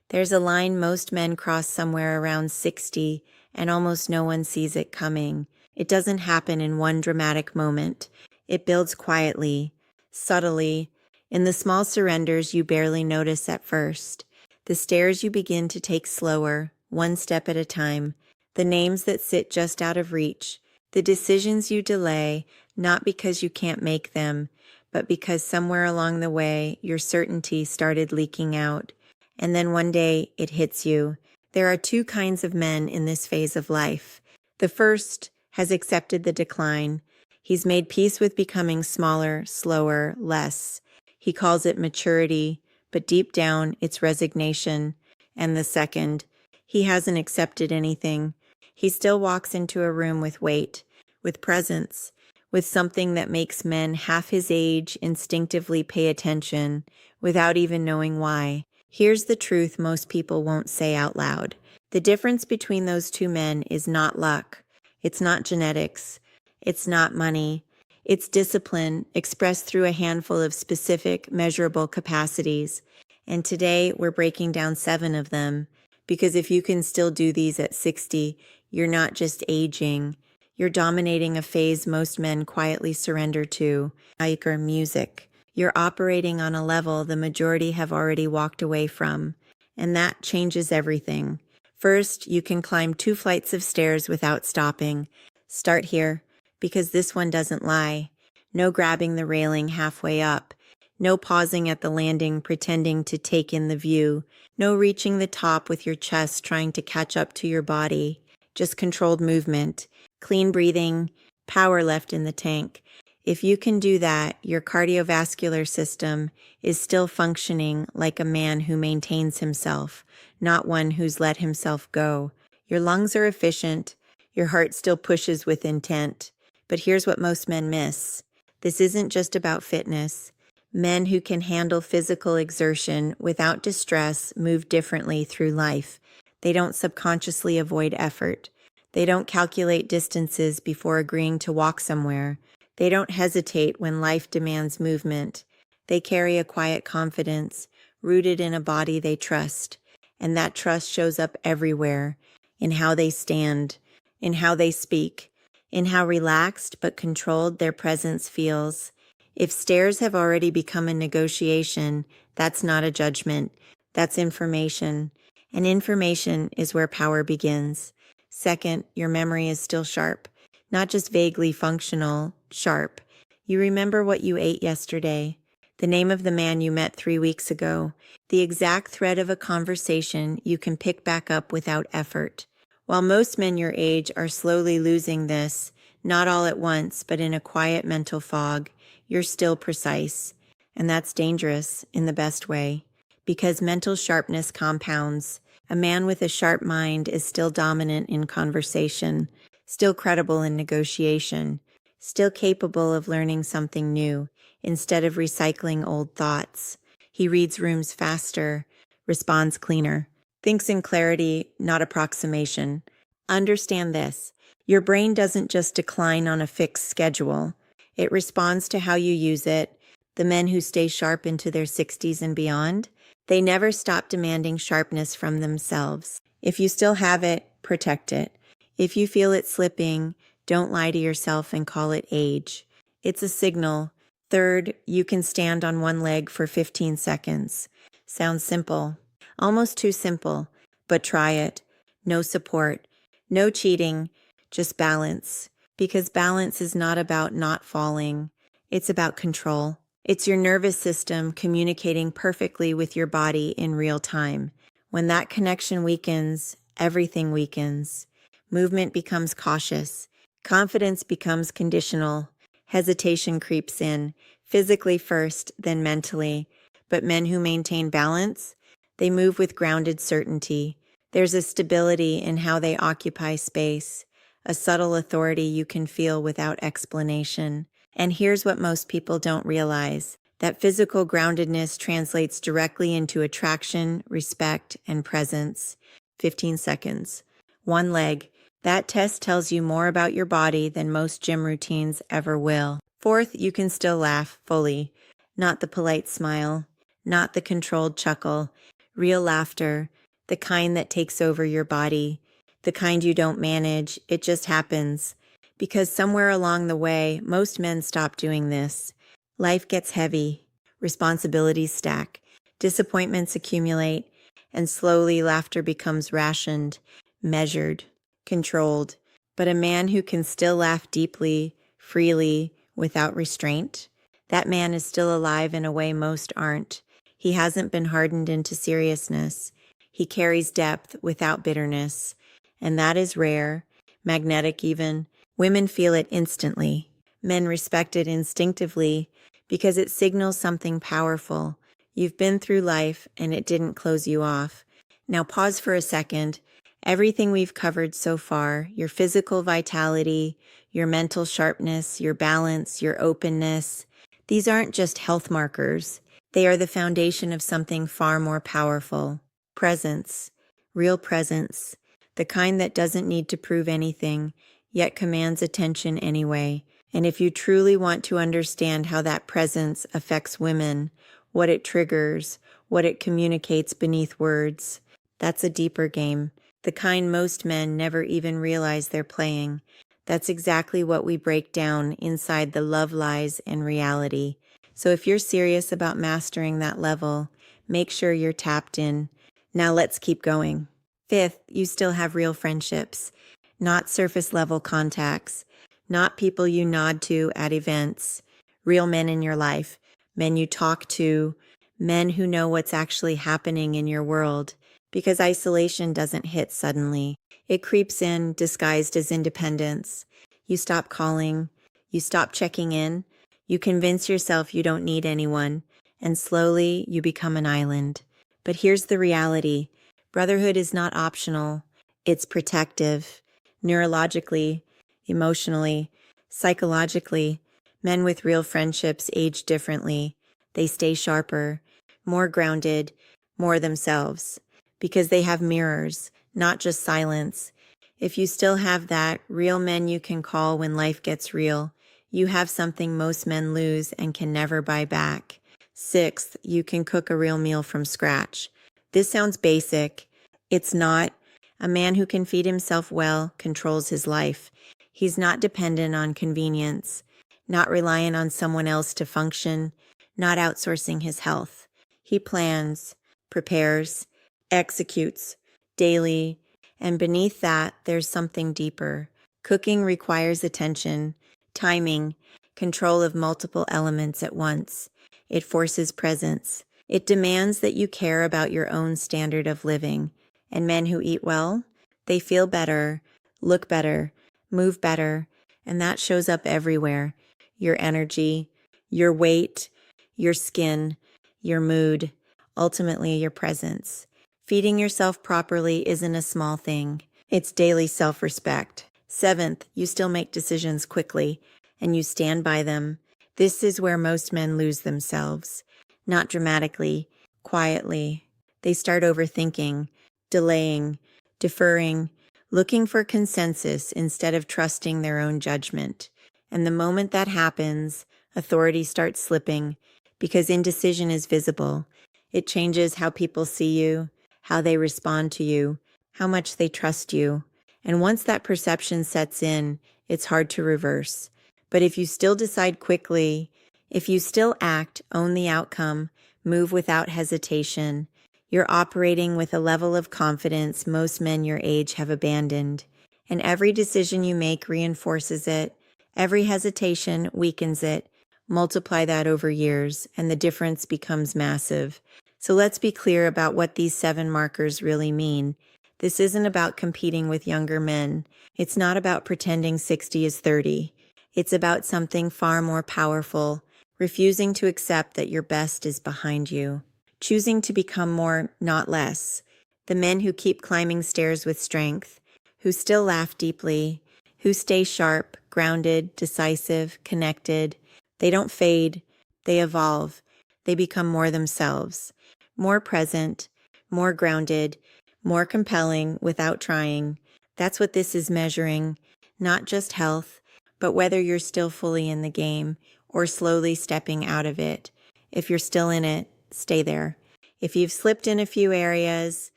There's a line most men cross somewhere around 60, and almost no one sees it coming. It doesn't happen in one dramatic moment. It builds quietly, subtly, in the small surrenders you barely notice at first, the stairs you begin to take slower, one step at a time, the names that sit just out of reach, the decisions you delay, not because you can't make them, but because somewhere along the way your certainty started leaking out. And then one day it hits you. There are two kinds of men in this phase of life. The first has accepted the decline. He's made peace with becoming smaller, slower, less. He calls it maturity, but deep down it's resignation. And the second, he hasn't accepted anything. He still walks into a room with weight, with presence, with something that makes men half his age instinctively pay attention without even knowing why. Here's the truth most people won't say out loud. The difference between those two men is not luck. It's not genetics. It's not money. It's discipline expressed through a handful of specific, measurable capacities. And today we're breaking down 7 of them, because if you can still do these at 60, you're not just aging. You're dominating a phase most men quietly surrender to, like music. You're operating on a level the majority have already walked away from, and that changes everything. First, you can climb 2 flights of stairs without stopping. Start here, because this one doesn't lie. No grabbing the railing halfway up. No pausing at the landing pretending to take in the view. No reaching the top with your chest trying to catch up to your body. Just controlled movement, clean breathing, power left in the tank. If you can do that, your cardiovascular system is still functioning like a man who maintains himself, not one who's let himself go. Your lungs are efficient, your heart still pushes with intent. But here's what most men miss. This isn't just about fitness. Men who can handle physical exertion without distress move differently through life. They don't subconsciously avoid effort. They don't calculate distances before agreeing to walk somewhere. They don't hesitate when life demands movement. They carry a quiet confidence, rooted in a body they trust. And that trust shows up everywhere, in how they stand, in how they speak, in how relaxed but controlled their presence feels. If stairs have already become a negotiation, that's not a judgment. That's information. And information is where power begins. Second, your memory is still sharp. Not just vaguely functional, sharp. You remember what you ate yesterday, the name of the man you met 3 weeks ago, the exact thread of a conversation you can pick back up without effort. While most men your age are slowly losing this, not all at once, but in a quiet mental fog, you're still precise. And that's dangerous in the best way, because mental sharpness compounds. A man with a sharp mind is still dominant in conversation, still credible in negotiation, still capable of learning something new instead of recycling old thoughts. He reads rooms faster, responds cleaner, thinks in clarity, not approximation. Understand this. Your brain doesn't just decline on a fixed schedule. It responds to how you use it. The men who stay sharp into their 60s and beyond, they never stop demanding sharpness from themselves. If you still have it, protect it. If you feel it slipping, don't lie to yourself and call it age. It's a signal. Third, you can stand on one leg for 15 seconds. Sounds simple. Almost too simple, but try it. No support, no cheating, just balance. Because balance is not about not falling. It's about control. It's your nervous system communicating perfectly with your body in real time. When that connection weakens, everything weakens. Movement becomes cautious. Confidence becomes conditional. Hesitation creeps in, physically first, then mentally. But men who maintain balance, they move with grounded certainty. There's a stability in how they occupy space, a subtle authority you can feel without explanation. And here's what most people don't realize, that physical groundedness translates directly into attraction, respect, and presence. 15 seconds. One leg. That test tells you more about your body than most gym routines ever will. Fourth, you can still laugh fully. Not the polite smile, not the controlled chuckle. real laughter, the kind that takes over your body, the kind you don't manage, it just happens. Because somewhere along the way, most men stop doing this. Life gets heavy, responsibilities stack, disappointments accumulate, and slowly laughter becomes rationed, measured, controlled. But a man who can still laugh deeply, freely, without restraint, that man is still alive in a way most aren't. He hasn't been hardened into seriousness. He carries depth without bitterness. And that is rare, magnetic even. Women feel it instantly. Men respect it instinctively because it signals something powerful. You've been through life and it didn't close you off. Now pause for a second. Everything we've covered so far, your physical vitality, your mental sharpness, your balance, your openness, these aren't just health markers. They are the foundation of something far more powerful. Presence, real presence, the kind that doesn't need to prove anything, yet commands attention anyway. And if you truly want to understand how that presence affects women, what it triggers, what it communicates beneath words, that's a deeper game, the kind most men never even realize they're playing. That's exactly what we break down inside the Love, Lies, and Reality. So if you're serious about mastering that level, make sure you're tapped in. Now let's keep going. Fifth, you still have real friendships, not surface level contacts, not people you nod to at events, real men in your life, men you talk to, men who know what's actually happening in your world. Because isolation doesn't hit suddenly. It creeps in disguised as independence. You stop calling, you stop checking in, you convince yourself you don't need anyone, and slowly you become an island. But here's the reality. Brotherhood is not optional. It's protective. Neurologically, emotionally, psychologically, men with real friendships age differently. They stay sharper, more grounded, more themselves. Because they have mirrors, not just silence. If you still have that, real men you can call when life gets real. You have something most men lose and can never buy back. Sixth, you can cook a real meal from scratch. This sounds basic. It's not. A man who can feed himself well controls his life. He's not dependent on convenience, not reliant on someone else to function, not outsourcing his health. He plans, prepares, executes daily, and beneath that, there's something deeper. Cooking requires attention, timing, control of multiple elements at once. It forces presence. It demands that you care about your own standard of living. And men who eat well, they feel better, look better, move better, and that shows up everywhere. Your energy, your weight, your skin, your mood, ultimately your presence. Feeding yourself properly isn't a small thing. It's daily self-respect. Seventh, you still make decisions quickly, and you stand by them. This is where most men lose themselves. Not dramatically, quietly. They start overthinking, delaying, deferring, looking for consensus instead of trusting their own judgment. And the moment that happens, authority starts slipping because indecision is visible. It changes how people see you, how they respond to you, how much they trust you. And once that perception sets in, it's hard to reverse. But if you still decide quickly, if you still act, own the outcome, move without hesitation, you're operating with a level of confidence most men your age have abandoned. And every decision you make reinforces it. Every hesitation weakens it. Multiply that over years, and the difference becomes massive. So let's be clear about what these 7 markers really mean. This isn't about competing with younger men. It's not about pretending 60 is 30. It's about something far more powerful, refusing to accept that your best is behind you. Choosing to become more, not less. The men who keep climbing stairs with strength, who still laugh deeply, who stay sharp, grounded, decisive, connected. They don't fade, they evolve. They become more themselves, more present, more grounded, more compelling without trying. That's what this is measuring, not just health, but whether you're still fully in the game or slowly stepping out of it. If you're still in it, stay there. If you've slipped in a few areas,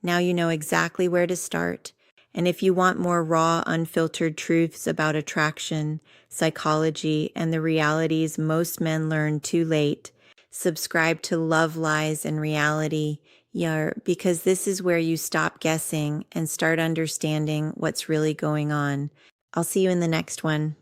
now you know exactly where to start. And if you want more raw, unfiltered truths about attraction, psychology, and the realities most men learn too late, subscribe to Love, Lies, and Reality, because this is where you stop guessing and start understanding what's really going on. I'll see you in the next one.